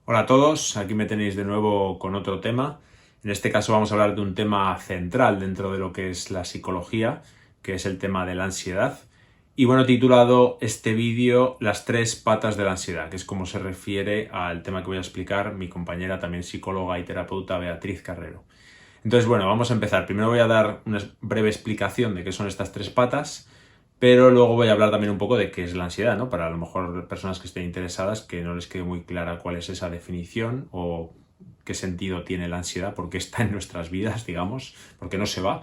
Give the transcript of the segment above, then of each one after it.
Hola a todos, aquí me tenéis de nuevo con otro tema. En este caso vamos a hablar de un tema central dentro de lo que es la psicología, que es el tema de la ansiedad. Y bueno, he titulado este vídeo Las tres patas de la ansiedad, que es como se refiere al tema que voy a explicar mi compañera, también psicóloga y terapeuta, Beatriz Carrero. Entonces, bueno, vamos a empezar. Primero voy a dar una breve explicación de qué son estas tres patas, pero luego voy a hablar también un poco de qué es la ansiedad, ¿no? Para a lo mejor personas que estén interesadas que no les quede muy clara cuál es esa definición o qué sentido tiene la ansiedad, por qué está en nuestras vidas, digamos, por qué no se va.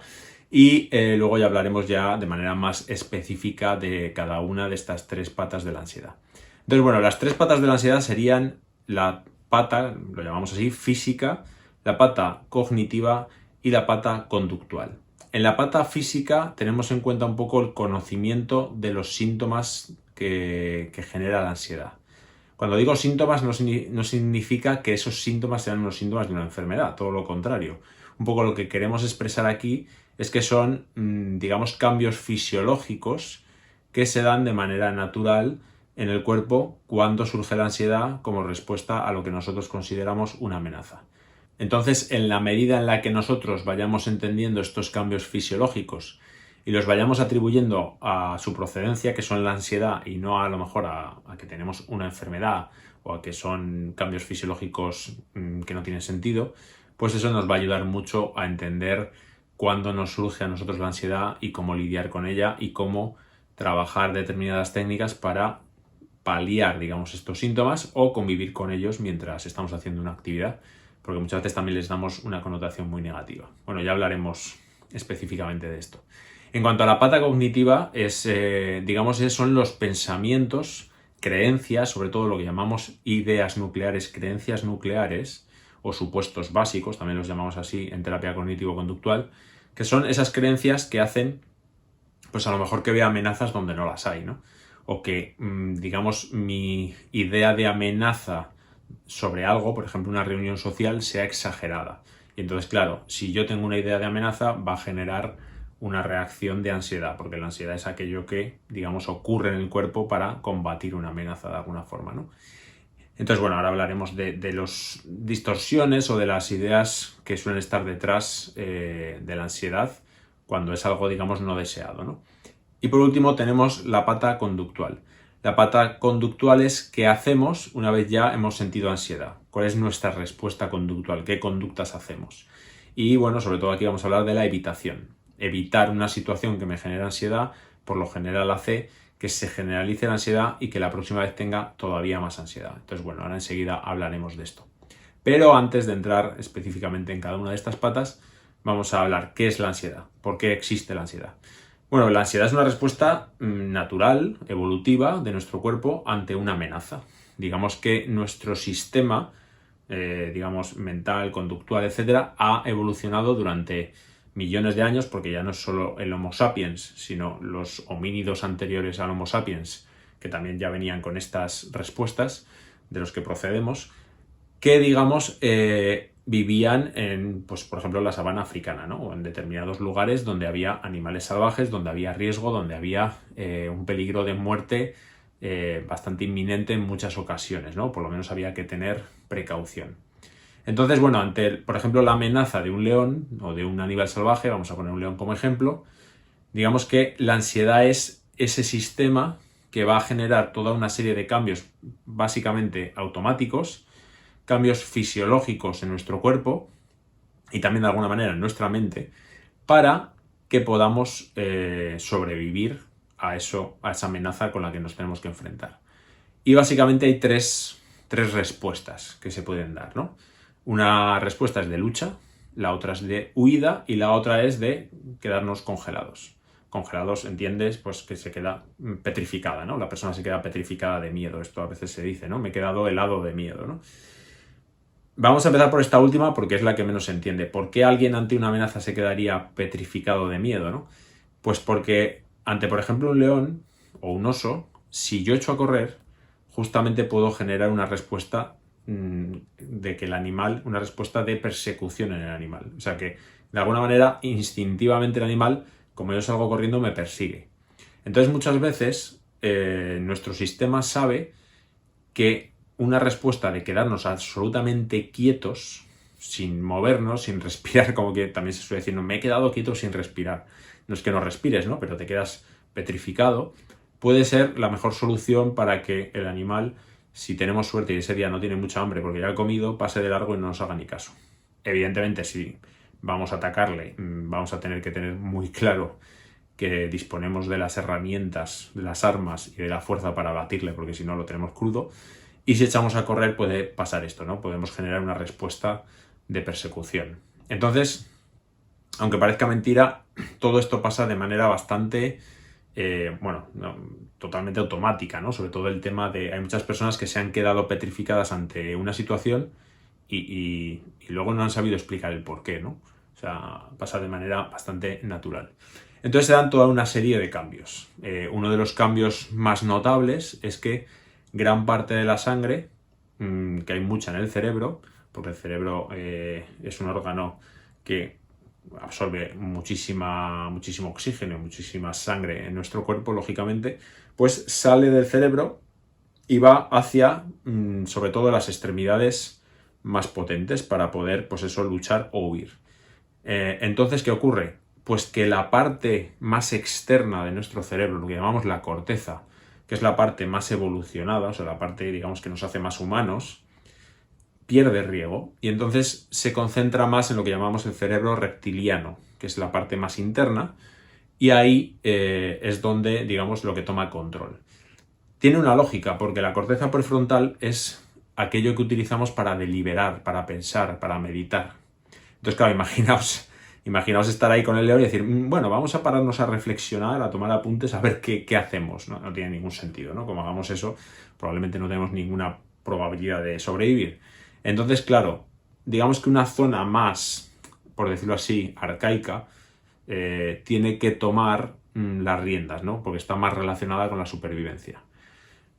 Y luego ya hablaremos ya de manera más específica de cada una de estas tres patas de la ansiedad. Entonces, bueno, las tres patas de la ansiedad serían la pata, lo llamamos así, física, la pata cognitiva y la pata conductual. En la pata física tenemos en cuenta un poco el conocimiento de los síntomas que genera la ansiedad. Cuando digo síntomas no significa que esos síntomas sean unos síntomas de una enfermedad, todo lo contrario. Un poco lo que queremos expresar aquí es que son, digamos, cambios fisiológicos que se dan de manera natural en el cuerpo cuando surge la ansiedad como respuesta a lo que nosotros consideramos una amenaza. Entonces, en la medida en la que nosotros vayamos entendiendo estos cambios fisiológicos y los vayamos atribuyendo a su procedencia, que son la ansiedad, y no a lo mejor a que tenemos una enfermedad o a que son cambios fisiológicos que no tienen sentido, pues eso nos va a ayudar mucho a entender cuándo nos surge a nosotros la ansiedad y cómo lidiar con ella y cómo trabajar determinadas técnicas para paliar, digamos, estos síntomas o convivir con ellos mientras estamos haciendo una actividad, porque muchas veces también les damos una connotación muy negativa. Bueno, ya hablaremos específicamente de esto. En cuanto a la pata cognitiva, digamos, son los pensamientos, creencias, sobre todo lo que llamamos ideas nucleares, creencias nucleares, o supuestos básicos, también los llamamos así en terapia cognitivo-conductual, que son esas creencias que hacen, pues a lo mejor que vea amenazas donde no las hay, ¿no? O que, digamos, mi idea de amenaza sobre algo, por ejemplo, una reunión social, sea exagerada. Y entonces, claro, si yo tengo una idea de amenaza, va a generar una reacción de ansiedad, porque la ansiedad es aquello que, digamos, ocurre en el cuerpo para combatir una amenaza de alguna forma, ¿no? Entonces, bueno, ahora hablaremos de las distorsiones o de las ideas que suelen estar detrás de la ansiedad cuando es algo, digamos, no deseado, ¿no? Y por último tenemos la pata conductual. La pata conductual es qué hacemos una vez ya hemos sentido ansiedad. ¿Cuál es nuestra respuesta conductual? ¿Qué conductas hacemos? Y bueno, sobre todo aquí vamos a hablar de la evitación. Evitar una situación que me genera ansiedad, por lo general hace que se generalice la ansiedad y que la próxima vez tenga todavía más ansiedad. Entonces, bueno, ahora enseguida hablaremos de esto. Pero antes de entrar específicamente en cada una de estas patas, vamos a hablar qué es la ansiedad, por qué existe la ansiedad. Bueno, la ansiedad es una respuesta natural, evolutiva de nuestro cuerpo ante una amenaza. Digamos que nuestro sistema, digamos, mental, conductual, etcétera, ha evolucionado durante millones de años, porque ya no es solo el Homo sapiens, sino los homínidos anteriores al Homo sapiens, que también ya venían con estas respuestas de los que procedemos, que, digamos, vivían en, pues, por ejemplo, la sabana africana, ¿no? O en determinados lugares donde había animales salvajes, donde había riesgo, donde había un peligro de muerte bastante inminente en muchas ocasiones, ¿no? Por lo menos había que tener precaución. Entonces, bueno, ante, por ejemplo, la amenaza de un león o de un animal salvaje, vamos a poner un león como ejemplo, digamos que la ansiedad es ese sistema que va a generar toda una serie de cambios básicamente automáticos, cambios fisiológicos en nuestro cuerpo y también de alguna manera en nuestra mente para que podamos sobrevivir a esa amenaza con la que nos tenemos que enfrentar. Y básicamente hay tres respuestas que se pueden dar, ¿no? Una respuesta es de lucha, la otra es de huida y la otra es de quedarnos congelados. Congelados, entiendes, pues que se queda petrificada, ¿no? La persona se queda petrificada de miedo, esto a veces se dice, ¿no? Me he quedado helado de miedo, ¿no? Vamos a empezar por esta última porque es la que menos se entiende. ¿Por qué alguien ante una amenaza se quedaría petrificado de miedo, ¿no? Pues porque ante, por ejemplo, un león o un oso, si yo echo a correr, justamente puedo generar una respuesta de que el animal, una respuesta de persecución en el animal. O sea que, de alguna manera, instintivamente el animal, como yo salgo corriendo, me persigue. Entonces, muchas veces, nuestro sistema sabe que una respuesta de quedarnos absolutamente quietos, sin movernos, sin respirar, como que también se suele decir, no, me he quedado quieto sin respirar. No es que no respires, ¿no? Pero te quedas petrificado. Puede ser la mejor solución para que el animal, si tenemos suerte y ese día no tiene mucha hambre porque ya ha comido, pase de largo y no nos haga ni caso. Evidentemente, si vamos a atacarle, vamos a tener que tener muy claro que disponemos de las herramientas, de las armas y de la fuerza para batirle, porque si no lo tenemos crudo. Y si echamos a correr puede pasar esto, ¿no? Podemos generar una respuesta de persecución. Entonces, aunque parezca mentira, todo esto pasa de manera bastante, totalmente automática, ¿no? Sobre todo el tema de, hay muchas personas que se han quedado petrificadas ante una situación y luego no han sabido explicar el por qué, ¿no? O sea, pasa de manera bastante natural. Entonces se dan toda una serie de cambios. Uno de los cambios más notables es que gran parte de la sangre, que hay mucha en el cerebro, porque el cerebro es un órgano que absorbe muchísimo oxígeno, muchísima sangre en nuestro cuerpo, lógicamente, pues sale del cerebro y va hacia, sobre todo, las extremidades más potentes para poder, pues eso, luchar o huir. Entonces, ¿qué ocurre? Pues que la parte más externa de nuestro cerebro, lo que llamamos la corteza, que es la parte más evolucionada, o sea, la parte, digamos, que nos hace más humanos, pierde riego y entonces se concentra más en lo que llamamos el cerebro reptiliano, que es la parte más interna, y ahí es donde, digamos, lo que toma control. Tiene una lógica, porque la corteza prefrontal es aquello que utilizamos para deliberar, para pensar, para meditar. Entonces, claro, imaginaos estar ahí con el león y decir, bueno, vamos a pararnos a reflexionar, a tomar apuntes, a ver qué hacemos. No tiene ningún sentido, ¿no? Como hagamos eso, probablemente no tenemos ninguna probabilidad de sobrevivir. Entonces, claro, digamos que una zona más, por decirlo así, arcaica, tiene que tomar las riendas, ¿no? Porque está más relacionada con la supervivencia.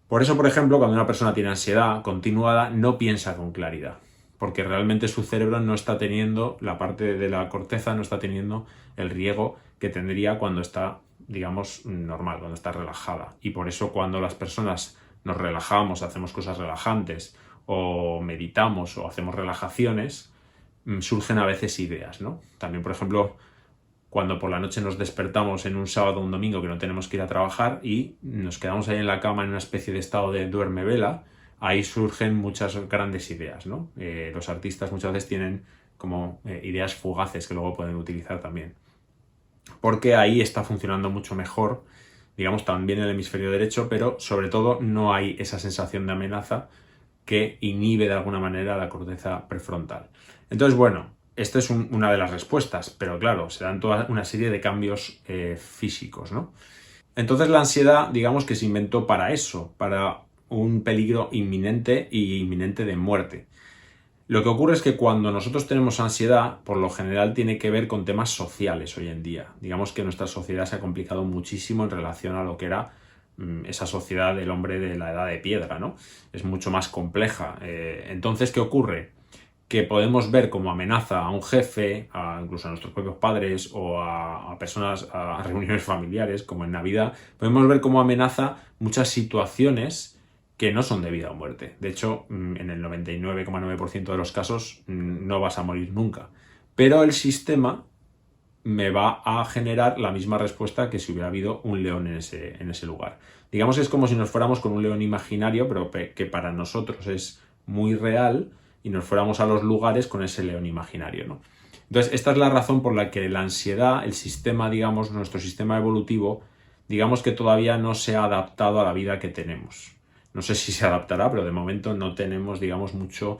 Por eso, por ejemplo, cuando una persona tiene ansiedad continuada, no piensa con claridad, porque realmente su cerebro no está teniendo, la parte de la corteza no está teniendo el riego que tendría cuando está, digamos, normal, cuando está relajada. Y por eso cuando las personas nos relajamos, hacemos cosas relajantes, o meditamos o hacemos relajaciones, surgen a veces ideas, ¿no? También, por ejemplo, cuando por la noche nos despertamos en un sábado o un domingo que no tenemos que ir a trabajar y nos quedamos ahí en la cama en una especie de estado de duerme-vela, ahí surgen muchas grandes ideas, ¿no? Los artistas muchas veces tienen como ideas fugaces que luego pueden utilizar también. Porque ahí está funcionando mucho mejor, digamos, también el hemisferio derecho, pero sobre todo no hay esa sensación de amenaza que inhibe de alguna manera la corteza prefrontal. Entonces, bueno, esta es una de las respuestas, pero claro, se dan toda una serie de cambios físicos, ¿no? Entonces la ansiedad, digamos que se inventó para eso, para un peligro inminente y inminente de muerte. Lo que ocurre es que cuando nosotros tenemos ansiedad, por lo general tiene que ver con temas sociales hoy en día. Digamos que nuestra sociedad se ha complicado muchísimo en relación a lo que era esa sociedad del hombre de la edad de piedra, ¿no? Es mucho más compleja. Entonces, ¿qué ocurre? Que podemos ver como amenaza a un jefe, incluso a nuestros propios padres o a personas, a reuniones familiares, como en Navidad, podemos ver como amenaza muchas situaciones que no son de vida o muerte. De hecho, en el 99,9% de los casos no vas a morir nunca. Pero el sistema me va a generar la misma respuesta que si hubiera habido un león en ese lugar. Digamos que es como si nos fuéramos con un león imaginario, pero que para nosotros es muy real, y nos fuéramos a los lugares con ese león imaginario, ¿no? Entonces, esta es la razón por la que la ansiedad, el sistema, digamos, nuestro sistema evolutivo, digamos que todavía no se ha adaptado a la vida que tenemos. No sé si se adaptará, pero de momento no tenemos, digamos, muchas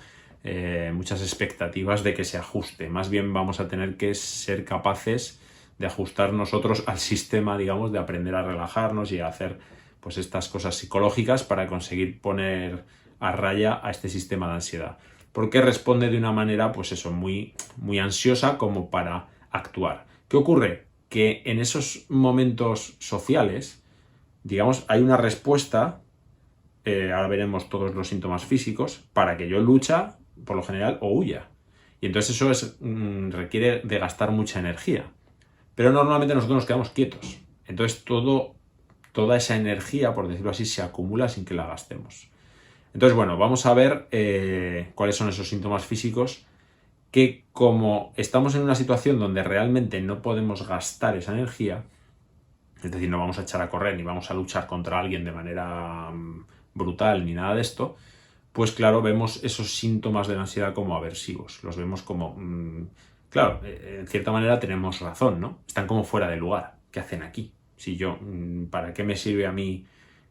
expectativas de que se ajuste. Más bien vamos a tener que ser capaces de ajustar nosotros al sistema, digamos, de aprender a relajarnos y a hacer pues estas cosas psicológicas para conseguir poner a raya a este sistema de ansiedad. Porque responde de una manera, pues eso, muy ansiosa como para actuar. ¿Qué ocurre? Que en esos momentos sociales, digamos, hay una respuesta, ahora veremos todos los síntomas físicos, para que yo lucha, por lo general, o huya. Y entonces eso requiere de gastar mucha energía. Pero normalmente nosotros nos quedamos quietos. Entonces toda esa energía, por decirlo así, se acumula sin que la gastemos. Entonces, bueno, vamos a ver cuáles son esos síntomas físicos que, como estamos en una situación donde realmente no podemos gastar esa energía, es decir, no vamos a echar a correr ni vamos a luchar contra alguien de manera brutal ni nada de esto, pues claro, vemos esos síntomas de la ansiedad como aversivos, los vemos como, claro, en cierta manera tenemos razón, ¿no? Están como fuera de lugar. ¿Qué hacen aquí? Si yo, ¿para qué me sirve a mí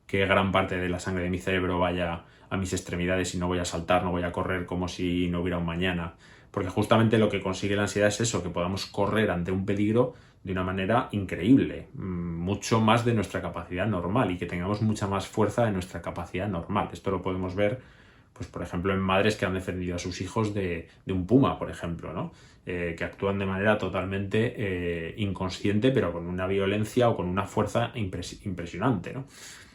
que gran parte de la sangre de mi cerebro vaya a mis extremidades y no voy a saltar, no voy a correr como si no hubiera un mañana? Porque justamente lo que consigue la ansiedad es eso, que podamos correr ante un peligro de una manera increíble, mucho más de nuestra capacidad normal y que tengamos mucha más fuerza de nuestra capacidad normal. Esto lo podemos ver, pues por ejemplo, en madres que han defendido a sus hijos de un puma, por ejemplo, ¿no? Que actúan de manera totalmente inconsciente, pero con una violencia o con una fuerza impresionante, ¿no?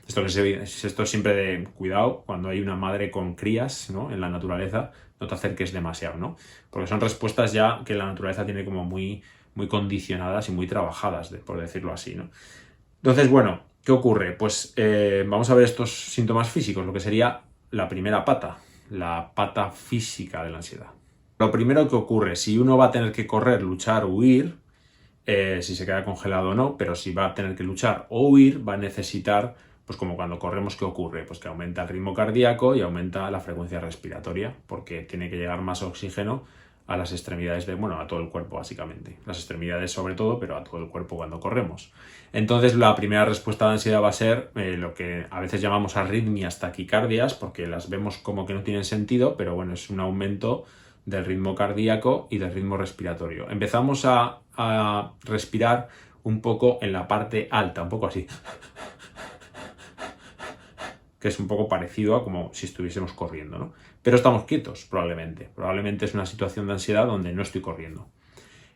Esto siempre de cuidado cuando hay una madre con crías, ¿no? En la naturaleza, no te acerques demasiado, ¿no? Porque son respuestas ya que la naturaleza tiene como muy condicionadas y muy trabajadas, por decirlo así, ¿no? Entonces, bueno, ¿qué ocurre? Pues vamos a ver estos síntomas físicos, lo que sería la primera pata, la pata física de la ansiedad. Lo primero que ocurre, si uno va a tener que correr, luchar, huir, si se queda congelado o no, pero si va a tener que luchar o huir, va a necesitar, pues como cuando corremos, ¿qué ocurre? Pues que aumenta el ritmo cardíaco y aumenta la frecuencia respiratoria, porque tiene que llegar más oxígeno a las extremidades a todo el cuerpo básicamente. Las extremidades sobre todo, pero a todo el cuerpo cuando corremos. Entonces la primera respuesta de ansiedad va a ser lo que a veces llamamos arritmias, taquicardias, porque las vemos como que no tienen sentido, pero bueno, es un aumento del ritmo cardíaco y del ritmo respiratorio. Empezamos a respirar un poco en la parte alta, un poco así, que es un poco parecido a como si estuviésemos corriendo, ¿no? Pero estamos quietos, probablemente. Probablemente es una situación de ansiedad donde no estoy corriendo.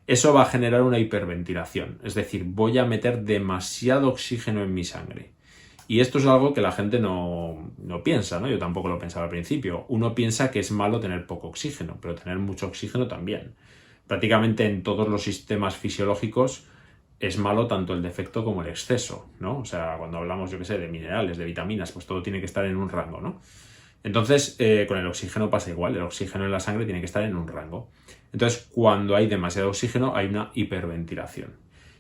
Eso va a generar una hiperventilación, es decir, voy a meter demasiado oxígeno en mi sangre. Y esto es algo que la gente no piensa, ¿no? Yo tampoco lo pensaba al principio. Uno piensa que es malo tener poco oxígeno, pero tener mucho oxígeno también. Prácticamente en todos los sistemas fisiológicos es malo tanto el defecto como el exceso, ¿no? O sea, cuando hablamos, yo qué sé, de minerales, de vitaminas, pues todo tiene que estar en un rango, ¿no? Entonces, con el oxígeno pasa igual, el oxígeno en la sangre tiene que estar en un rango. Entonces, cuando hay demasiado oxígeno, hay una hiperventilación.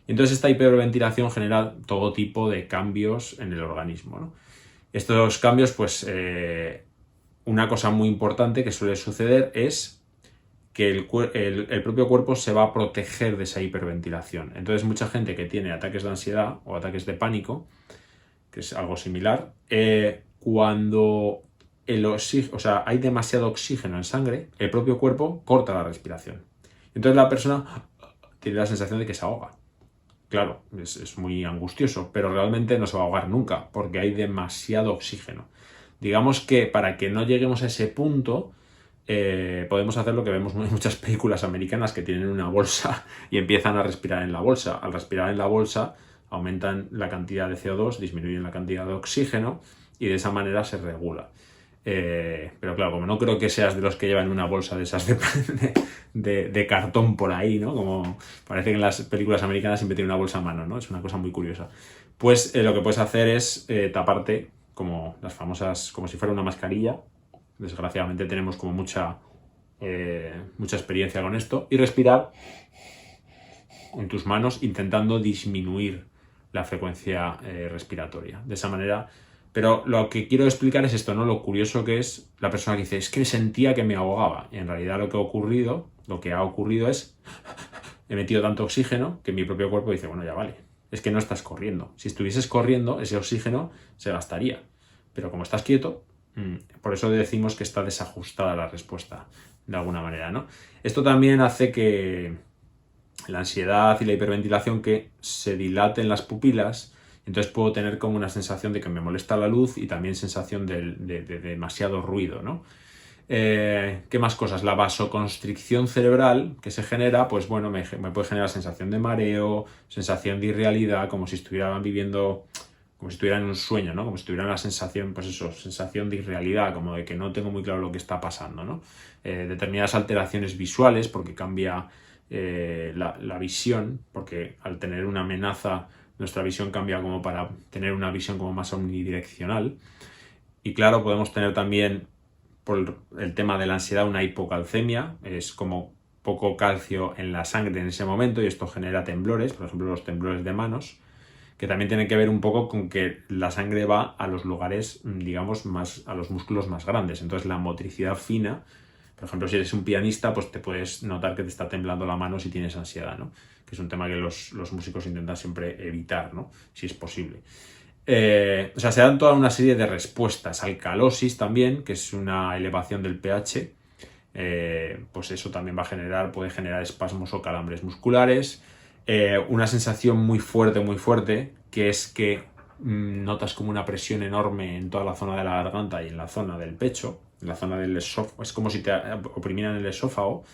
Entonces, esta hiperventilación genera todo tipo de cambios en el organismo, ¿no? Estos cambios, pues, una cosa muy importante que suele suceder es que el propio cuerpo se va a proteger de esa hiperventilación. Entonces, mucha gente que tiene ataques de ansiedad o ataques de pánico, que es algo similar, cuando hay demasiado oxígeno en sangre, el propio cuerpo corta la respiración. Entonces la persona tiene la sensación de que se ahoga. Claro, es muy angustioso, pero realmente no se va a ahogar nunca, porque hay demasiado oxígeno. Digamos que para que no lleguemos a ese punto, podemos hacer lo que vemos en muchas películas americanas que tienen una bolsa y empiezan a respirar en la bolsa. Al respirar en la bolsa, aumentan la cantidad de CO2, disminuyen la cantidad de oxígeno y de esa manera se regula. Pero claro, como no creo que seas de los que llevan una bolsa de esas de cartón por ahí, ¿no? Como parece que en las películas americanas siempre tiene una bolsa a mano, ¿no? Es una cosa muy curiosa. Pues lo que puedes hacer es taparte como las famosas, como si fuera una mascarilla. Desgraciadamente tenemos como mucha experiencia con esto. Y respirar en tus manos intentando disminuir la frecuencia respiratoria. De esa manera. Pero lo que quiero explicar es esto, ¿no? Lo curioso que es la persona que dice, es que sentía que me ahogaba. Y en realidad lo que ha ocurrido es, he metido tanto oxígeno que mi propio cuerpo dice, bueno, ya vale, es que no estás corriendo. Si estuvieses corriendo, ese oxígeno se gastaría. Pero como estás quieto, por eso decimos que está desajustada la respuesta, de alguna manera, ¿no? Esto también hace que la ansiedad y la hiperventilación que se dilaten las pupilas. Entonces puedo tener como una sensación de que me molesta la luz y también sensación de demasiado ruido, ¿no? ¿Qué más cosas? La vasoconstricción cerebral que se genera, pues bueno, me puede generar sensación de mareo, sensación de irrealidad, como si estuviera viviendo, como si estuviera en un sueño, ¿no? Como si tuviera una sensación, pues eso, sensación de irrealidad, como de que no tengo muy claro lo que está pasando, ¿no? Determinadas alteraciones visuales, porque cambia la visión, porque al tener una amenaza nuestra visión cambia como para tener una visión como más omnidireccional. Y claro, podemos tener también, por el tema de la ansiedad, una hipocalcemia. Es como poco calcio en la sangre en ese momento y esto genera temblores, por ejemplo los temblores de manos, que también tienen que ver un poco con que la sangre va a los lugares, digamos, a los músculos más grandes. Entonces la motricidad fina, por ejemplo, si eres un pianista, pues te puedes notar que te está temblando la mano si tienes ansiedad, ¿no? Que es un tema que los músicos intentan siempre evitar, ¿no? Si es posible. O sea, se dan toda una serie de respuestas. Alcalosis también, que es una elevación del pH, pues eso también puede generar espasmos o calambres musculares. Una sensación muy fuerte, que es que notas como una presión enorme en toda la zona de la garganta y en la zona del pecho, en la zona del esófago. Es como si te oprimieran el esófago,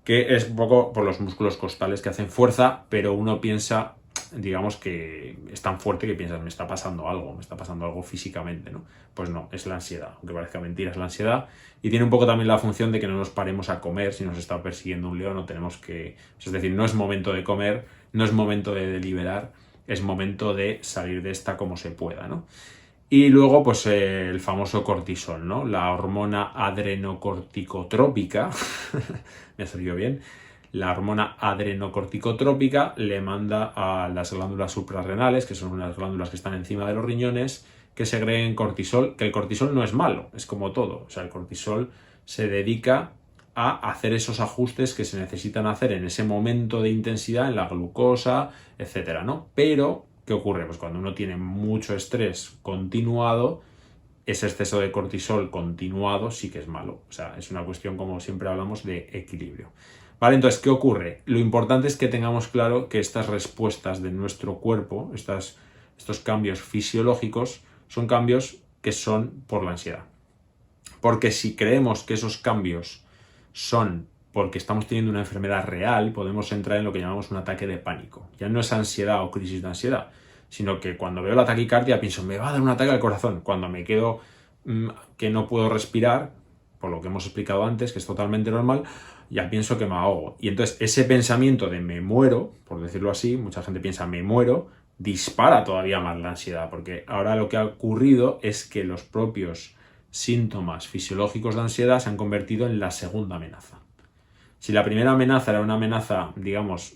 que es un poco por los músculos costales que hacen fuerza, pero uno piensa, digamos, que es tan fuerte que piensas, me está pasando algo físicamente, ¿no? Pues no, es la ansiedad, aunque parezca mentira, es la ansiedad, y tiene un poco también la función de que no nos paremos a comer si nos está persiguiendo un león, o tenemos que, es decir, no es momento de comer, no es momento de deliberar, es momento de salir de esta como se pueda, ¿no? Y luego, pues el famoso cortisol, ¿no? La hormona adrenocorticotrópica, me ha salido bien, la hormona adrenocorticotrópica le manda a las glándulas suprarrenales, que son unas glándulas que están encima de los riñones, que segreguen cortisol, que el cortisol no es malo, es como todo. O sea, el cortisol se dedica a hacer esos ajustes que se necesitan hacer en ese momento de intensidad, en la glucosa, etcétera, ¿no? Pero, ¿qué ocurre? Pues cuando uno tiene mucho estrés continuado, ese exceso de cortisol continuado sí que es malo. O sea, es una cuestión, como siempre hablamos, de equilibrio. Vale, entonces, ¿qué ocurre? Lo importante es que tengamos claro que estas respuestas de nuestro cuerpo, estos cambios fisiológicos, son cambios que son por la ansiedad. Porque si creemos que esos cambios son porque estamos teniendo una enfermedad real, podemos entrar en lo que llamamos un ataque de pánico. Ya no es ansiedad o crisis de ansiedad, sino que cuando veo la taquicardia pienso, me va a dar un ataque al corazón. Cuando me quedo que no puedo respirar, por lo que hemos explicado antes, que es totalmente normal, ya pienso que me ahogo. Y entonces ese pensamiento de me muero, por decirlo así, mucha gente piensa me muero, dispara todavía más la ansiedad, porque ahora lo que ha ocurrido es que los propios síntomas fisiológicos de ansiedad se han convertido en la segunda amenaza. Si la primera amenaza era una amenaza, digamos,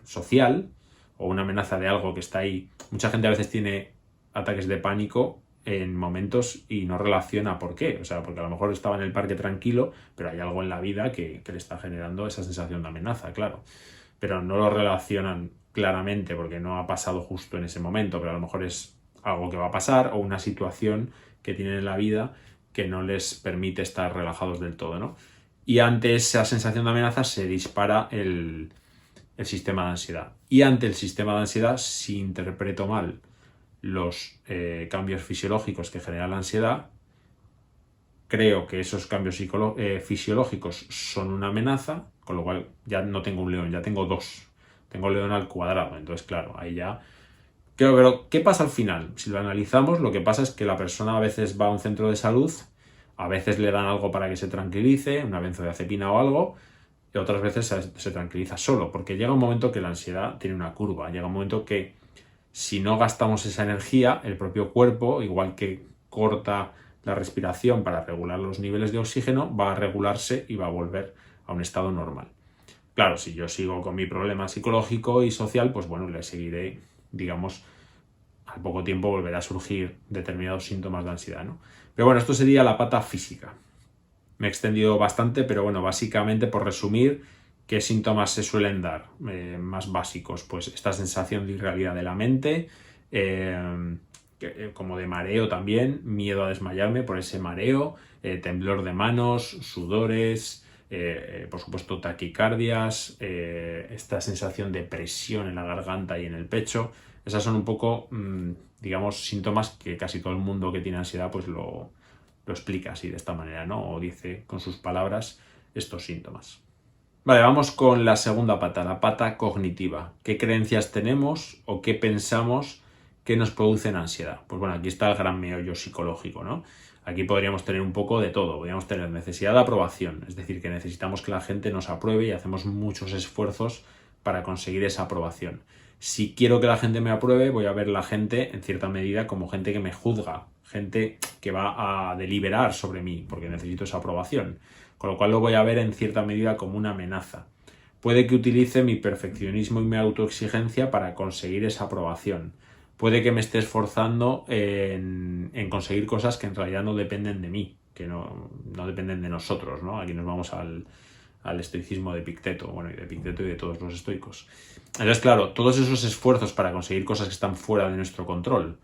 social, o una amenaza de algo que está ahí, mucha gente a veces tiene ataques de pánico en momentos y no relaciona por qué. O sea, porque a lo mejor estaba en el parque tranquilo, pero hay algo en la vida que le está generando esa sensación de amenaza, claro. Pero no lo relacionan claramente porque no ha pasado justo en ese momento, pero a lo mejor es algo que va a pasar o una situación que tienen en la vida que no les permite estar relajados del todo, ¿no? Y ante esa sensación de amenaza se dispara el sistema de ansiedad. Y ante el sistema de ansiedad, si interpreto mal los cambios fisiológicos que genera la ansiedad, creo que esos cambios fisiológicos son una amenaza, con lo cual ya no tengo un león, ya tengo dos. Tengo león al cuadrado. Entonces, claro, ahí ya... Pero, ¿qué pasa al final? Si lo analizamos, lo que pasa es que la persona a veces va a un centro de salud, a veces le dan algo para que se tranquilice, una benzodiazepina o algo, y otras veces se tranquiliza solo, porque llega un momento que la ansiedad tiene una curva, llega un momento que si no gastamos esa energía, el propio cuerpo, igual que corta la respiración para regular los niveles de oxígeno, va a regularse y va a volver a un estado normal. Claro, si yo sigo con mi problema psicológico y social, pues bueno, le seguiré, digamos, al poco tiempo volverá a surgir determinados síntomas de ansiedad, ¿no? Pero bueno, esto sería la pata física. Me he extendido bastante, pero bueno, básicamente por resumir, ¿qué síntomas se suelen dar? Más básicos, pues esta sensación de irrealidad de la mente, como de mareo también, miedo a desmayarme por ese mareo, temblor de manos, sudores, por supuesto taquicardias, esta sensación de presión en la garganta y en el pecho. Esas son un poco, digamos, síntomas que casi todo el mundo que tiene ansiedad pues lo explica así de esta manera, ¿no? O dice con sus palabras estos síntomas. Vale, vamos con la segunda pata, la pata cognitiva. ¿Qué creencias tenemos o qué pensamos que nos producen ansiedad? Pues bueno, aquí está el gran meollo psicológico, ¿no? Aquí podríamos tener un poco de todo. Podríamos tener necesidad de aprobación, es decir, que necesitamos que la gente nos apruebe y hacemos muchos esfuerzos para conseguir esa aprobación. Si quiero que la gente me apruebe, voy a ver a la gente, en cierta medida, como gente que me juzga, gente que va a deliberar sobre mí porque necesito esa aprobación, con lo cual lo voy a ver en cierta medida como una amenaza. Puede que utilice mi perfeccionismo y mi autoexigencia para conseguir esa aprobación. Puede que me esté esforzando en conseguir cosas que en realidad no dependen de mí, que no dependen de nosotros, ¿no? Aquí nos vamos al estoicismo de Epicteto, bueno, y de Epicteto y de todos los estoicos. Entonces, claro, todos esos esfuerzos para conseguir cosas que están fuera de nuestro control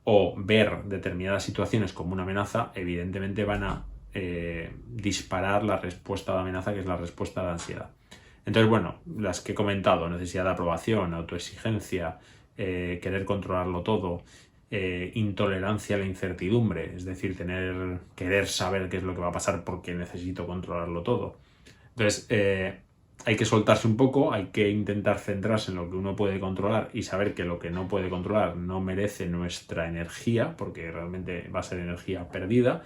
o ver determinadas situaciones como una amenaza, evidentemente van a disparar la respuesta de amenaza, que es la respuesta de ansiedad. Entonces, bueno, las que he comentado, necesidad de aprobación, autoexigencia, querer controlarlo todo, intolerancia a la incertidumbre, es decir, querer saber qué es lo que va a pasar porque necesito controlarlo todo. Entonces, hay que soltarse un poco, hay que intentar centrarse en lo que uno puede controlar y saber que lo que no puede controlar no merece nuestra energía, porque realmente va a ser energía perdida.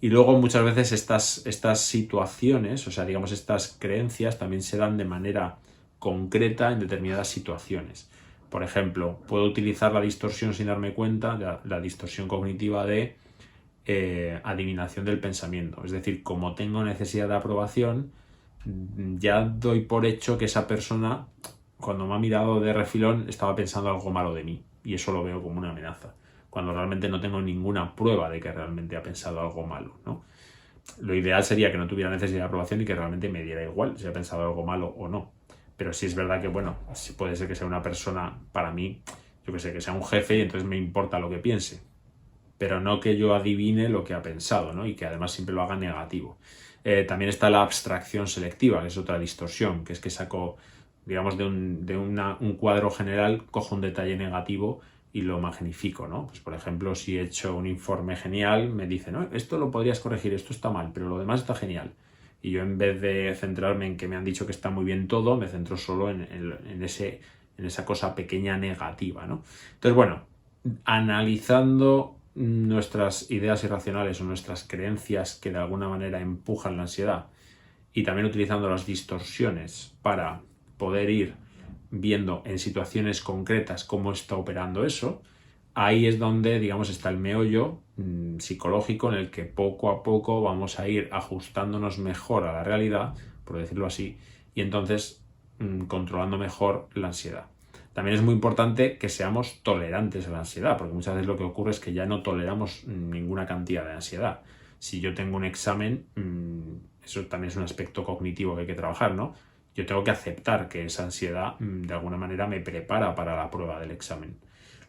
Y luego muchas veces estas situaciones, o sea, digamos, estas creencias también se dan de manera concreta en determinadas situaciones. Por ejemplo, puedo utilizar la distorsión sin darme cuenta, la distorsión cognitiva de adivinación del pensamiento. Es decir, como tengo necesidad de aprobación, ya doy por hecho que esa persona, cuando me ha mirado de refilón, estaba pensando algo malo de mí. Y eso lo veo como una amenaza, cuando realmente no tengo ninguna prueba de que realmente ha pensado algo malo, ¿no? Lo ideal sería que no tuviera necesidad de aprobación y que realmente me diera igual si ha pensado algo malo o no. Pero sí es verdad que, bueno, sí puede ser que sea una persona, para mí, yo que sé, que sea un jefe y entonces me importa lo que piense. Pero no que yo adivine lo que ha pensado, ¿no? Y que además siempre lo haga negativo. También está la abstracción selectiva, que es otra distorsión, que es que saco, digamos, de un cuadro general, cojo un detalle negativo y lo magnifico, ¿no? Pues por ejemplo, si he hecho un informe genial, me dicen, no, esto lo podrías corregir, esto está mal, pero lo demás está genial. Y yo, en vez de centrarme en que me han dicho que está muy bien todo, me centro solo en esa cosa pequeña negativa, ¿no? Entonces, bueno, analizando nuestras ideas irracionales o nuestras creencias que de alguna manera empujan la ansiedad y también utilizando las distorsiones para poder ir viendo en situaciones concretas cómo está operando eso, ahí es donde, digamos, está el meollo psicológico en el que poco a poco vamos a ir ajustándonos mejor a la realidad, por decirlo así, y entonces controlando mejor la ansiedad. También es muy importante que seamos tolerantes a la ansiedad, porque muchas veces lo que ocurre es que ya no toleramos ninguna cantidad de ansiedad. Si yo tengo un examen, eso también es un aspecto cognitivo que hay que trabajar, ¿no? Yo tengo que aceptar que esa ansiedad de alguna manera me prepara para la prueba del examen.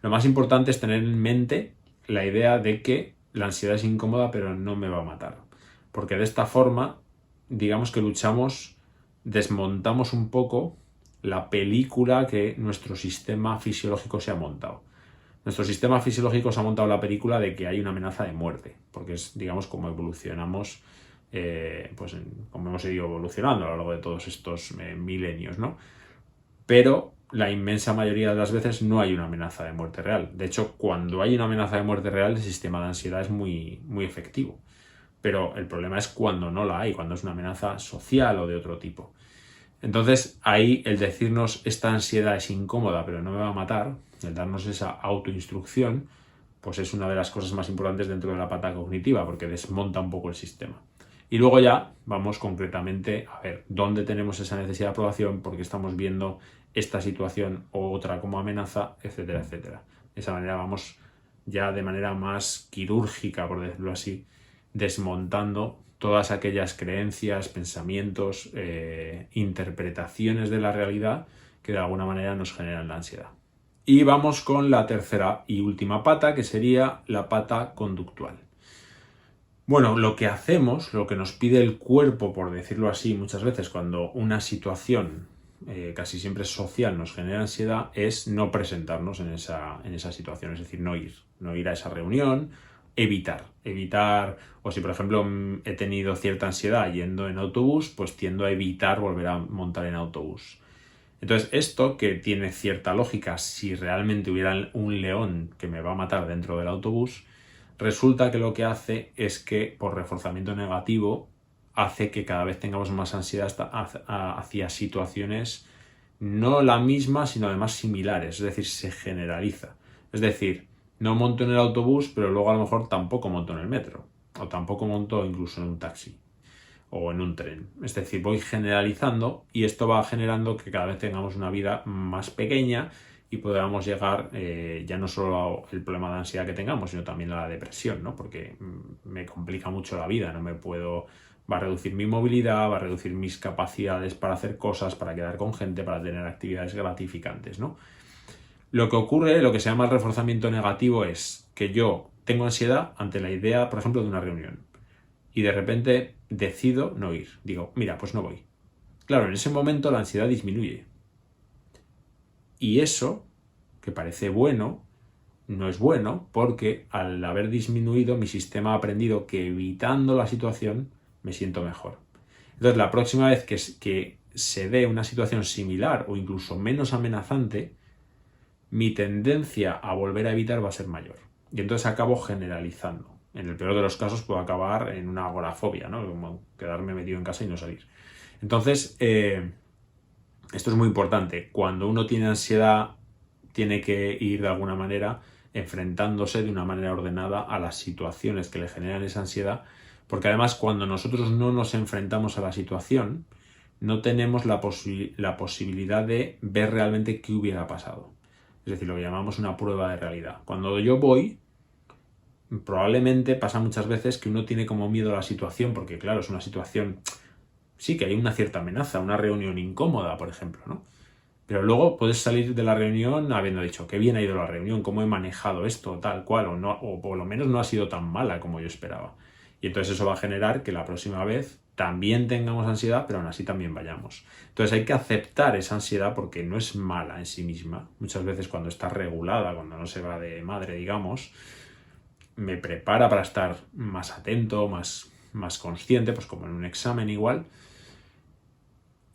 Lo más importante es tener en mente la idea de que la ansiedad es incómoda pero no me va a matar. Porque de esta forma, digamos que desmontamos un poco la película que nuestro sistema fisiológico se ha montado. Nuestro sistema fisiológico se ha montado la película de que hay una amenaza de muerte, porque es, digamos, como evolucionamos, como hemos ido evolucionando a lo largo de todos estos milenios, ¿no? Pero la inmensa mayoría de las veces no hay una amenaza de muerte real. De hecho, cuando hay una amenaza de muerte real, el sistema de ansiedad es muy, muy efectivo. Pero el problema es cuando no la hay, cuando es una amenaza social o de otro tipo. Entonces, ahí el decirnos esta ansiedad es incómoda pero no me va a matar, el darnos esa autoinstrucción, pues es una de las cosas más importantes dentro de la pata cognitiva, porque desmonta un poco el sistema. Y luego ya vamos concretamente a ver dónde tenemos esa necesidad de aprobación, porque estamos viendo esta situación o otra como amenaza, etcétera, etcétera. De esa manera vamos ya de manera más quirúrgica, por decirlo así, desmontando todas aquellas creencias, pensamientos, interpretaciones de la realidad que de alguna manera nos generan la ansiedad. Y vamos con la tercera y última pata, que sería la pata conductual. Bueno, lo que hacemos, lo que nos pide el cuerpo, por decirlo así, muchas veces cuando una situación casi siempre social nos genera ansiedad, es no presentarnos en esa situación, es decir, no ir a esa reunión, evitar, o si por ejemplo he tenido cierta ansiedad yendo en autobús, pues tiendo a evitar volver a montar en autobús. Entonces, esto, que tiene cierta lógica si realmente hubiera un león que me va a matar dentro del autobús, resulta que lo que hace es que, por reforzamiento negativo, hace que cada vez tengamos más ansiedad hacia situaciones no la misma, sino además similares, es decir, se generaliza. Es decir, no monto en el autobús, pero luego a lo mejor tampoco monto en el metro, o tampoco monto incluso en un taxi o en un tren. Es decir, voy generalizando y esto va generando que cada vez tengamos una vida más pequeña y podamos llegar ya no solo al problema de ansiedad que tengamos, sino también a la depresión, ¿no? Porque me complica mucho la vida, va a reducir mi movilidad, va a reducir mis capacidades para hacer cosas, para quedar con gente, para tener actividades gratificantes, ¿no? Lo que ocurre, lo que se llama el reforzamiento negativo, es que yo tengo ansiedad ante la idea, por ejemplo, de una reunión y de repente decido no ir. Digo, mira, pues no voy. Claro, en ese momento la ansiedad disminuye. Y eso, que parece bueno, no es bueno porque al haber disminuido mi sistema ha aprendido que evitando la situación me siento mejor. Entonces la próxima vez que se dé una situación similar o incluso menos amenazante, mi tendencia a volver a evitar va a ser mayor. Y entonces acabo generalizando. En el peor de los casos puedo acabar en una agorafobia, ¿no? Como quedarme metido en casa y no salir. Entonces, esto es muy importante. Cuando uno tiene ansiedad, tiene que ir de alguna manera enfrentándose de una manera ordenada a las situaciones que le generan esa ansiedad, porque además cuando nosotros no nos enfrentamos a la situación, no tenemos la posibilidad de ver realmente qué hubiera pasado. Es decir, lo que llamamos una prueba de realidad. Cuando yo voy, probablemente pasa muchas veces que uno tiene como miedo a la situación, porque claro, es una situación, sí que hay una cierta amenaza, una reunión incómoda, por ejemplo, ¿no? Pero luego puedes salir de la reunión habiendo dicho, qué bien ha ido la reunión, cómo he manejado esto, tal cual, o por lo menos no ha sido tan mala como yo esperaba. Y entonces eso va a generar que la próxima vez también tengamos ansiedad, pero aún así también vayamos. Entonces hay que aceptar esa ansiedad porque no es mala en sí misma. Muchas veces cuando está regulada, cuando no se va de madre, digamos, me prepara para estar más atento, más consciente, pues como en un examen igual.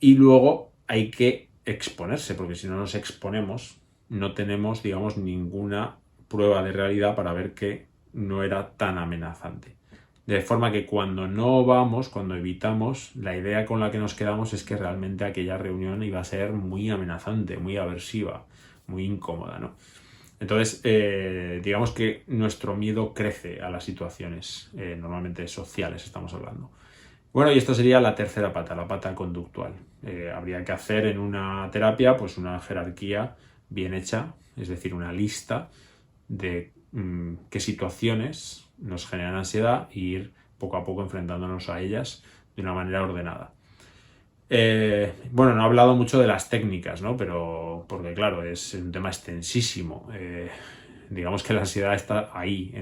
Y luego hay que exponerse, porque si no nos exponemos, no tenemos, digamos, ninguna prueba de realidad para ver que no era tan amenazante. De forma que cuando no vamos, cuando evitamos, la idea con la que nos quedamos es que realmente aquella reunión iba a ser muy amenazante, muy aversiva, muy incómoda, ¿no? Entonces, digamos que nuestro miedo crece a las situaciones, normalmente sociales estamos hablando. Bueno, y esto sería la tercera pata, la pata conductual. Habría que hacer en una terapia pues una jerarquía bien hecha, es decir, una lista de qué situaciones nos generan ansiedad e ir poco a poco enfrentándonos a ellas de una manera ordenada. Bueno, no he hablado mucho de las técnicas, ¿no? Pero porque claro, es un tema extensísimo. Digamos que la ansiedad está ahí,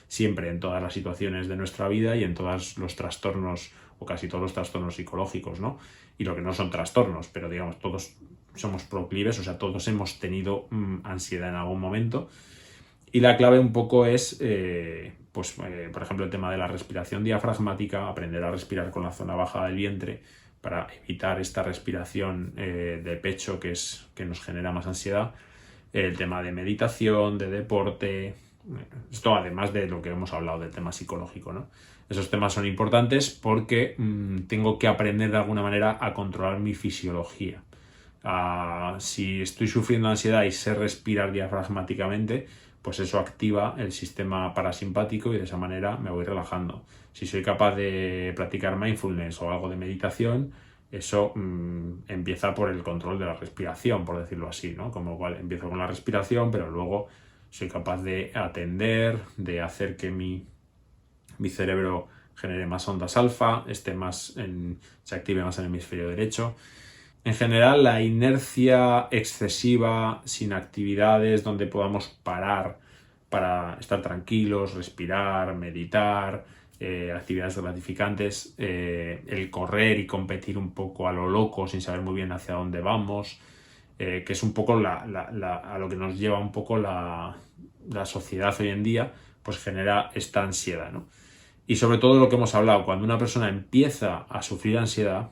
siempre en todas las situaciones de nuestra vida y en todos los trastornos, o casi todos los trastornos psicológicos, ¿no? Y lo que no son trastornos, pero digamos, todos somos proclives, o sea, todos hemos tenido ansiedad en algún momento. Y la clave un poco es, por ejemplo, el tema de la respiración diafragmática, aprender a respirar con la zona baja del vientre para evitar esta respiración de pecho que nos genera más ansiedad. El tema de meditación, de deporte, esto además de lo que hemos hablado del tema psicológico, ¿no? Esos temas son importantes porque tengo que aprender de alguna manera a controlar mi fisiología. Si estoy sufriendo ansiedad y sé respirar diafragmáticamente, pues eso activa el sistema parasimpático y de esa manera me voy relajando. Si soy capaz de practicar mindfulness o algo de meditación, eso empieza por el control de la respiración, por decirlo así, ¿no? Como igual empiezo con la respiración, pero luego soy capaz de atender, de hacer que mi cerebro genere más ondas alfa, se active más en el hemisferio derecho. En general, la inercia excesiva, sin actividades donde podamos parar para estar tranquilos, respirar, meditar, actividades gratificantes, el correr y competir un poco a lo loco sin saber muy bien hacia dónde vamos, que es un poco a lo que nos lleva un poco la sociedad hoy en día, pues genera esta ansiedad, ¿no? Y sobre todo lo que hemos hablado, cuando una persona empieza a sufrir ansiedad,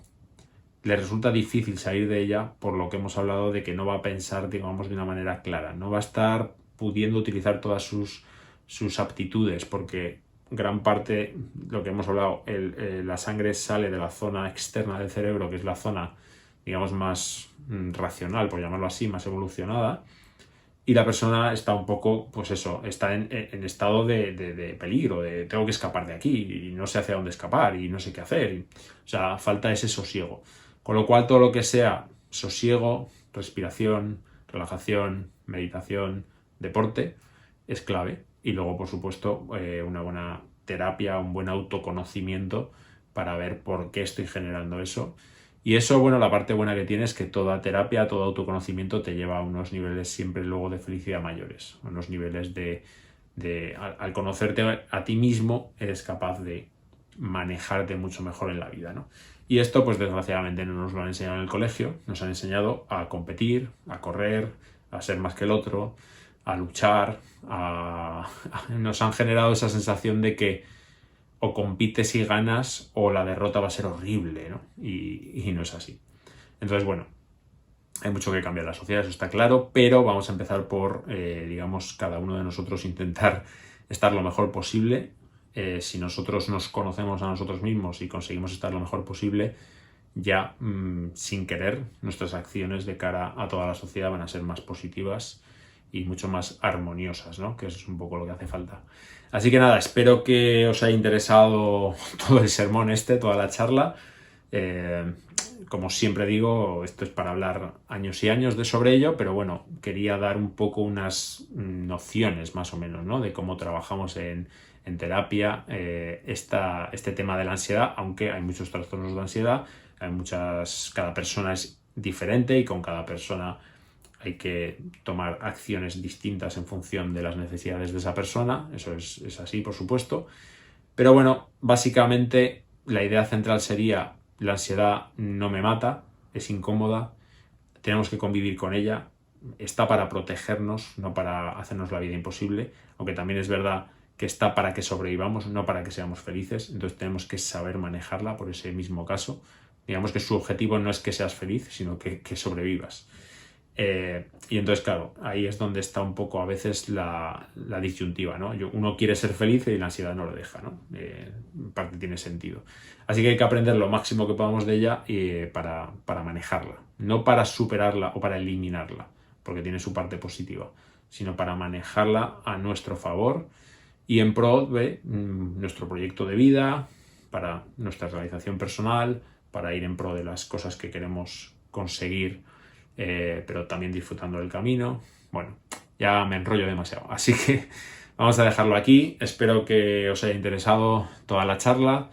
le resulta difícil salir de ella por lo que hemos hablado de que no va a pensar, digamos, de una manera clara. No va a estar pudiendo utilizar todas sus aptitudes porque gran parte, lo que hemos hablado, la sangre sale de la zona externa del cerebro, que es la zona, digamos, más racional, por llamarlo así, más evolucionada, y la persona está un poco, pues eso, está en estado de peligro, de tengo que escapar de aquí y no sé hacia dónde escapar y no sé qué hacer. O sea, falta ese sosiego. Con lo cual todo lo que sea sosiego, respiración, relajación, meditación, deporte, es clave. Y luego, por supuesto, una buena terapia, un buen autoconocimiento para ver por qué estoy generando eso. Y eso, bueno, la parte buena que tiene es que toda terapia, todo autoconocimiento te lleva a unos niveles siempre luego de felicidad mayores, a unos niveles al conocerte a ti mismo, eres capaz de manejarte mucho mejor en la vida, ¿no? Y esto, pues desgraciadamente no nos lo han enseñado en el colegio, nos han enseñado a competir, a correr, a ser más que el otro, a luchar, nos han generado esa sensación de que o compites y ganas o la derrota va a ser horrible, ¿no? Y no es así. Entonces, bueno, hay mucho que cambiar en la sociedad, eso está claro, pero vamos a empezar por, digamos, cada uno de nosotros intentar estar lo mejor posible. Si nosotros nos conocemos a nosotros mismos y conseguimos estar lo mejor posible, ya sin querer, nuestras acciones de cara a toda la sociedad van a ser más positivas y mucho más armoniosas, ¿no? Que eso es un poco lo que hace falta. Así que nada, espero que os haya interesado todo el sermón toda la charla. Como siempre digo, esto es para hablar años y años sobre ello, pero bueno, quería dar un poco unas nociones más o menos, ¿no? De cómo trabajamos en terapia este tema de la ansiedad, aunque hay muchos trastornos de ansiedad, cada persona es diferente y con cada persona hay que tomar acciones distintas en función de las necesidades de esa persona, eso es así, por supuesto. Pero bueno, básicamente la idea central sería: la ansiedad no me mata, es incómoda, tenemos que convivir con ella, está para protegernos, no para hacernos la vida imposible, aunque también es verdad que está para que sobrevivamos, no para que seamos felices, entonces tenemos que saber manejarla por ese mismo caso. Digamos que su objetivo no es que seas feliz, sino que sobrevivas. Y entonces, claro, ahí es donde está un poco a veces la disyuntiva, ¿no? Uno quiere ser feliz y la ansiedad no lo deja, ¿no? En parte tiene sentido. Así que hay que aprender lo máximo que podamos de ella para manejarla. No para superarla o para eliminarla, porque tiene su parte positiva, sino para manejarla a nuestro favor y en pro de nuestro proyecto de vida, para nuestra realización personal, para ir en pro de las cosas que queremos conseguir, pero también disfrutando del camino. Bueno, ya me enrollo demasiado, así que vamos a dejarlo aquí. Espero que os haya interesado toda la charla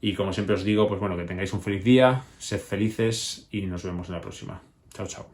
y, como siempre os digo, pues bueno, que tengáis un feliz día, sed felices y nos vemos en la próxima. Chao, chao.